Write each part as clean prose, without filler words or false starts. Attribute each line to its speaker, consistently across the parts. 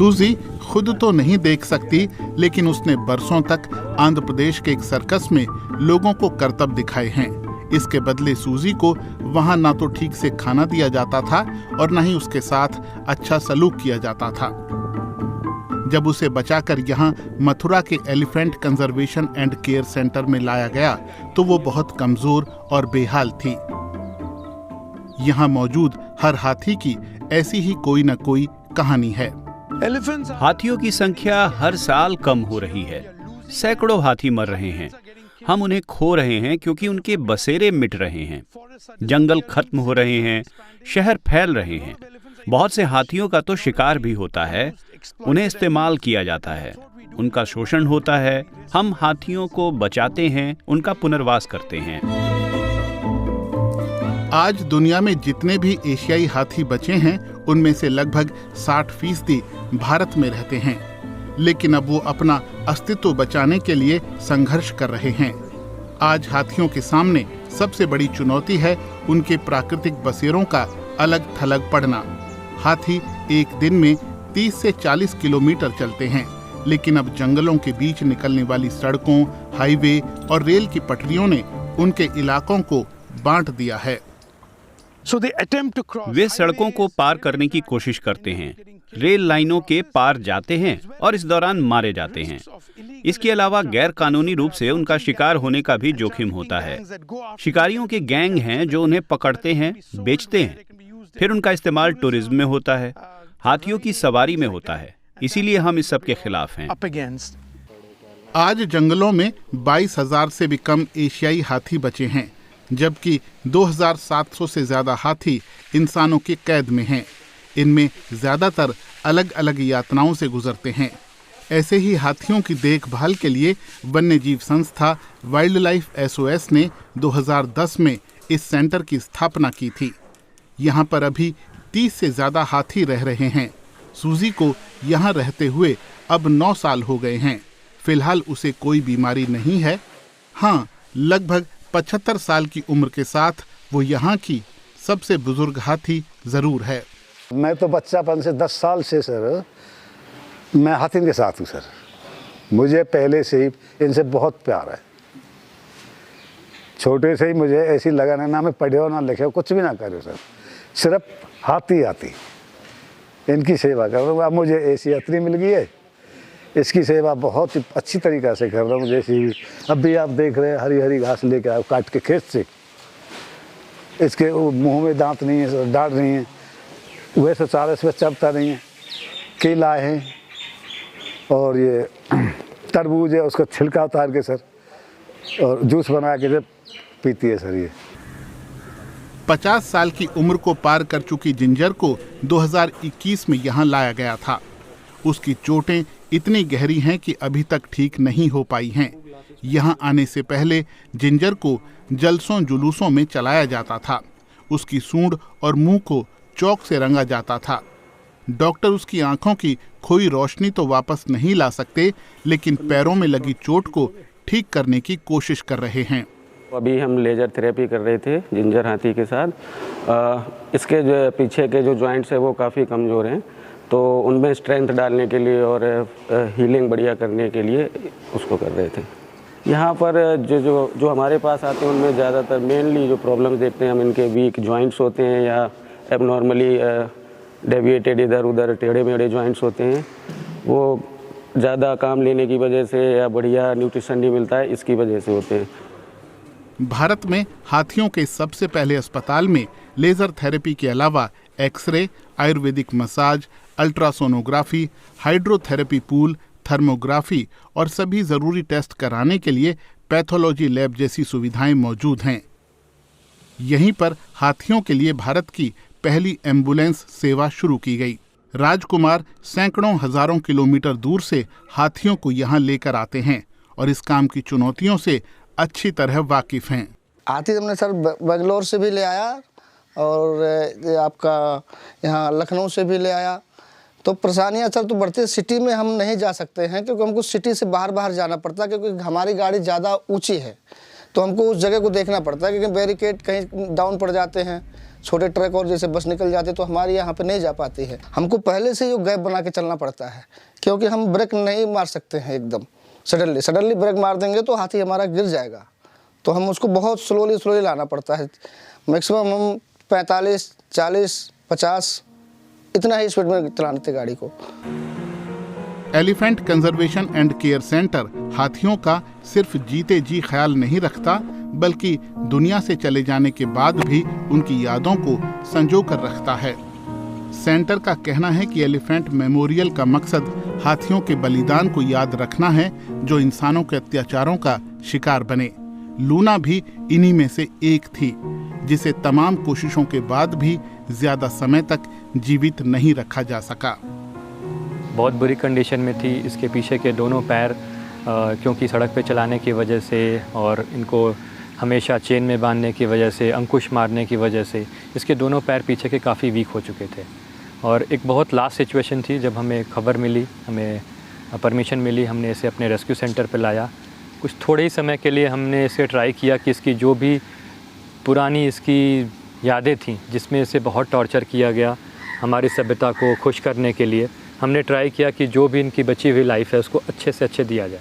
Speaker 1: सूजी खुद तो नहीं देख सकती, लेकिन उसने बरसों तक आंध्र प्रदेश के एक सर्कस में लोगों को करतब दिखाए हैं। इसके बदले सूजी को वहां ना तो ठीक से खाना दिया जाता था और न ही उसके साथ अच्छा सलूक किया जाता था। जब उसे बचाकर यहाँ मथुरा के elephant conservation and care centre में लाया गया तो वो बहुत कमजोर और बेहाल थी। यहाँ मौजूद हर हाथी की ऐसी ही कोई न कोई कहानी है।
Speaker 2: हाथियों की संख्या हर साल कम हो रही है। सैकड़ों हाथी मर रहे हैं। हम उन्हें खो रहे हैं क्योंकि उनके बसेरे मिट रहे हैं। जंगल खत्म हो रहे हैं, शहर फैल रहे हैं। बहुत से हाथियों का तो शिकार भी होता है, उन्हें इस्तेमाल किया जाता है, उनका शोषण होता है। हम हाथियों को बचाते हैं, उनका पुनर्वास करते हैं।
Speaker 1: आज दुनिया में जितने भी एशियाई हाथी बचे हैं, उनमें से लगभग 60% भारत में रहते हैं, लेकिन अब वो अपना अस्तित्व बचाने के लिए संघर्ष कर रहे हैं। आज हाथियों के सामने सबसे बड़ी चुनौती है उनके प्राकृतिक बसेरों का अलग थलग पड़ना। हाथी एक दिन में 30 से 40 किलोमीटर चलते हैं, लेकिन अब जंगलों के बीच निकलने वाली सड़कों, हाईवे और रेल की पटरियों ने उनके इलाकों को बांट दिया है।
Speaker 2: वे सड़कों को पार करने की कोशिश करते हैं, रेल लाइनों के पार जाते हैं और इस दौरान मारे जाते हैं। इसके अलावा गैर कानूनी रूप से उनका शिकार होने का भी जोखिम होता है। शिकारियों के गैंग हैं जो उन्हें पकड़ते हैं, बेचते हैं, फिर उनका इस्तेमाल टूरिज्म में होता है, हाथियों की सवारी में होता है। इसीलिए हम इस सब के खिलाफ हैं।
Speaker 1: आज जंगलों में 22,000 से भी कम एशियाई हाथी बचे हैं, जबकि 2,700 से ज्यादा हाथी इंसानों की कैद में हैं। इनमें ज्यादातर अलग अलग यातनाओं से गुजरते हैं। ऐसे ही हाथियों की देखभाल के लिए वन्यजीव संस्था वाइल्ड लाइफ SOS ने 2010 में इस सेंटर की स्थापना की थी। यहाँ पर अभी 30 से ज्यादा हाथी रह रहे हैं। सूजी को यहाँ रहते हुए अब 9 साल हो गए हैं। फिलहाल उसे कोई बीमारी नहीं है। हाँ, लगभग 75 साल की उम्र के साथ वो यहाँ की सबसे बुजुर्ग हाथी जरूर है।
Speaker 3: मैं तो बच्चापन से 10 साल से सर मैं हाथी के साथ हूँ सर। मुझे पहले से ही इनसे बहुत प्यार है। छोटे से ही मुझे ऐसी लगाना, ना मैं पढ़े हो ना लिखे हो, कुछ भी ना करे सर, सिर्फ हाथी इनकी सेवा कर रहा हूँ। अब मुझे ऐसी यात्री मिल गई है, इसकी सेवा बहुत ही अच्छी तरीक़ा से कर रहा हूँ। जैसे अब भी आप देख रहे हैं, हरी हरी घास लेके आए काट के खेत से। इसके मुंह में दांत नहीं है, डांट नहीं है, वैसे चारे से चबता नहीं है। केला है और ये तरबूज है, उसका छिलका उतार के सर और जूस बना के जब पीती है सर। ये
Speaker 1: 50 साल की उम्र को पार कर चुकी जिंजर को 2021 में यहाँ लाया गया था। उसकी चोटें इतनी गहरी हैं कि अभी तक ठीक नहीं हो पाई हैं। यहाँ आने से पहले जिंजर को जलसों जुलूसों में चलाया जाता था। उसकी सूंड और मुंह को चौक से रंगा जाता था। डॉक्टर उसकी आंखों की खोई रोशनी तो वापस नहीं ला सकते, लेकिन पैरों में लगी चोट को ठीक करने की कोशिश कर रहे हैं।
Speaker 4: अभी हम लेजर थेरेपी कर रहे थे जिंजर हाथी के साथ। इसके जो पीछे के जो जॉइंट्स है वो काफ़ी कमज़ोर हैं, तो उनमें स्ट्रेंथ डालने के लिए और हीलिंग बढ़िया करने के लिए उसको कर रहे थे। यहाँ पर जो हमारे पास आते हैं उनमें ज़्यादातर मेनली जो प्रॉब्लम्स देखते हैं हम, इनके वीक जॉइंट्स होते हैं या एबनॉर्मली डेविएटेड इधर उधर टेढ़े मेढ़े जॉइंट्स होते हैं। वो ज़्यादा काम लेने की वजह से या बढ़िया न्यूट्रिशन नहीं मिलता है, इसकी वजह से होते हैं।
Speaker 1: भारत में हाथियों के सबसे पहले अस्पताल में लेजर थेरेपी के अलावा X-ray, Ayurvedic massage, ultrasonography, hydrotherapy pool, thermography और सभी जरूरी टेस्ट कराने के लिए पैथोलॉजी लैब जैसी सुविधाएं मौजूद हैं। यहीं पर हाथियों के लिए भारत की पहली एम्बुलेंस सेवा शुरू की गई। राजकुमार सैकड़ों हजारों किलोमीटर दूर से हाथियों को यहाँ लेकर आते हैं और इस काम की चुनौतियों से अच्छी तरह वाकिफ हैं।
Speaker 5: हाथी हमने सर बेंगलोर से भी ले आया और आपका यहाँ लखनऊ से भी ले आया। तो परेशानियाँ सर तो बढ़ती, सिटी में हम नहीं जा सकते हैं क्योंकि हमको सिटी से बाहर जाना पड़ता है, क्योंकि हमारी गाड़ी ज़्यादा ऊंची है तो हमको उस जगह को देखना पड़ता है, क्योंकि बैरिकेड कहीं डाउन पड़ जाते हैं छोटे ट्रक और जैसे बस निकल जाते तो हमारे यहाँ पे नहीं जा पाती है। हमको पहले से ही गैप बना के चलना पड़ता है, क्योंकि हम ब्रेक नहीं मार सकते हैं एकदम सडनली ब्रेक मार देंगे तो हाथी हमारा गिर जाएगा। तो हम उसको बहुत स्लोली लाना पड़ता है। मैक्सिमम हम 45, 40, 50 इतना ही स्पीड में चलाते थे गाड़ी को।
Speaker 1: Elephant conservation and care centre हाथियों का सिर्फ जीते जी ख्याल नहीं रखता, बल्कि दुनिया से चले जाने के बाद भी उनकी यादों को संजो कर रखता है। सेंटर का कहना है कि एलिफेंट मेमोरियल का मकसद हाथियों के बलिदान को याद रखना है, जो इंसानों के अत्याचारों का शिकार बने। लूना भी इन्हीं में से एक थी, जिसे तमाम कोशिशों के बाद भी ज्यादा समय तक जीवित नहीं रखा जा सका।
Speaker 6: बहुत बुरी कंडीशन में थी। इसके पीछे के दोनों पैर क्योंकि सड़क पे चलाने की वजह से और इनको हमेशा चेन में बांधने की वजह से, अंकुश मारने की वजह से इसके दोनों पैर पीछे के काफ़ी वीक हो चुके थे। और एक बहुत लास्ट सिचुएशन थी जब हमें खबर मिली, हमें परमिशन मिली, हमने इसे अपने रेस्क्यू सेंटर पे लाया। कुछ थोड़े ही समय के लिए हमने इसे ट्राई किया कि इसकी जो भी पुरानी इसकी यादें थीं, जिसमें इसे बहुत टॉर्चर किया गया हमारी सभ्यता को खुश करने के लिए, हमने ट्राई किया कि जो भी इनकी बची हुई लाइफ है उसको अच्छे से अच्छे दिया जाए।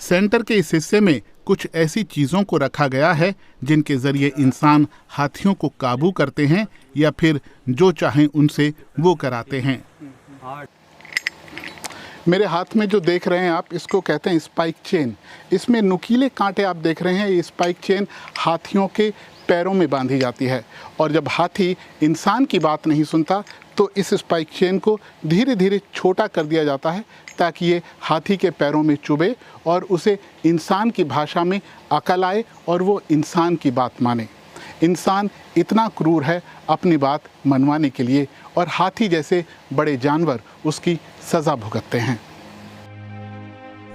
Speaker 1: सेंटर के इस हिस्से में कुछ ऐसी चीजों को रखा गया है जिनके जरिए इंसान हाथियों को काबू करते हैं या फिर जो चाहें उनसे वो कराते हैं। मेरे हाथ में जो देख रहे हैं आप, इसको कहते हैं स्पाइक चेन। इसमें नुकीले कांटे आप देख रहे हैं। ये स्पाइक चेन हाथियों के पैरों में बांधी जाती है, और जब हाथी इंसान की बात नहीं सुनता तो इस स्पाइक चेन को धीरे धीरे छोटा कर दिया जाता है ताकि ये हाथी के पैरों में चुभे और उसे इंसान की भाषा में अकल आए और वो इंसान की बात माने। इंसान इतना क्रूर है अपनी बात मनवाने के लिए, और हाथी जैसे बड़े जानवर उसकी सज़ा भुगतते हैं।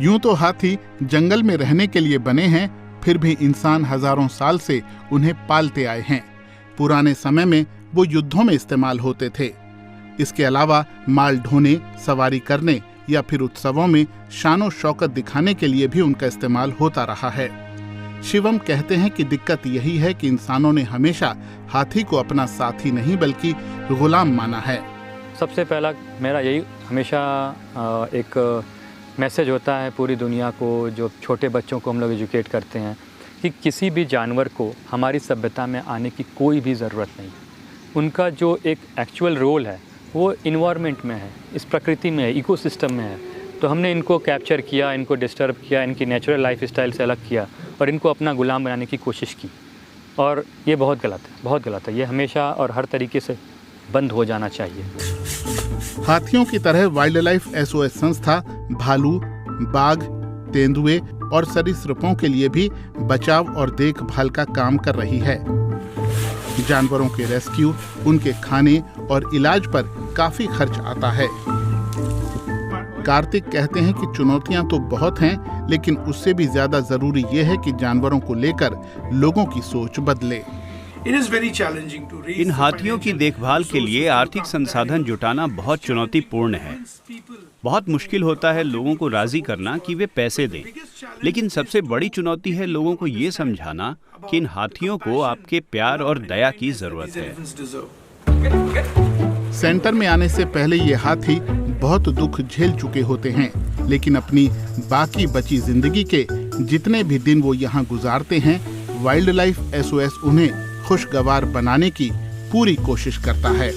Speaker 1: यूं तो हाथी जंगल में रहने के लिए बने हैं, फिर भी इंसान हजारों साल से उन्हें पालते आए हैं। पुराने समय में वो युद्धों में इस्तेमाल होते थे। इसके अलावा माल ढोने, सवारी करने या फिर उत्सवों में शानो शौकत दिखाने के लिए भी उनका इस्तेमाल होता रहा है। शिवम कहते हैं कि दिक्कत यही है कि इंसानों ने हमेशा हाथी को अपना साथी नहीं बल्कि गुलाम माना है।
Speaker 6: सबसे पहला मेरा यही हमेशा एक मैसेज होता है पूरी दुनिया को, जो छोटे बच्चों को हम लोग एजुकेट करते हैं, कि किसी भी जानवर को हमारी सभ्यता में आने की कोई भी ज़रूरत नहीं। उनका जो एक एक्चुअल रोल है वो इन्वायरमेंट में है, इस प्रकृति में है, इकोसिस्टम में है। तो हमने इनको कैप्चर किया, इनको डिस्टर्ब किया, इनकी नेचुरल लाइफ स्टाइल से अलग किया और इनको अपना गुलाम बनाने की कोशिश की, और ये बहुत गलत है, बहुत गलत है। ये हमेशा और हर तरीके से बंद हो जाना चाहिए।
Speaker 1: हाथियों की तरह वाइल्ड लाइफ SOS संस्था भालू, बाघ, तेंदुए और सरीसृपों के लिए भी बचाव और देखभाल का काम कर रही है। जानवरों के रेस्क्यू, उनके खाने और इलाज पर काफी खर्च आता है। कार्तिक कहते हैं कि चुनौतियां तो बहुत हैं, लेकिन उससे भी ज्यादा जरूरी ये है कि जानवरों को लेकर लोगों की सोच बदले।
Speaker 2: इन हाथियों की देखभाल के लिए आर्थिक संसाधन जुटाना बहुत चुनौतीपूर्ण है। बहुत मुश्किल होता है लोगों को राजी करना कि वे पैसे दें, लेकिन सबसे बड़ी चुनौती है लोगों को ये समझाना कि इन हाथियों को आपके प्यार और दया की जरूरत है।
Speaker 1: सेंटर में आने से पहले ये हाथी बहुत दुख झेल चुके होते हैं, लेकिन अपनी बाकी बची जिंदगी के जितने भी दिन वो यहाँ गुजारते हैं, वाइल्ड लाइफ SOS उन्हें खुशगवार बनाने की पूरी कोशिश करता है।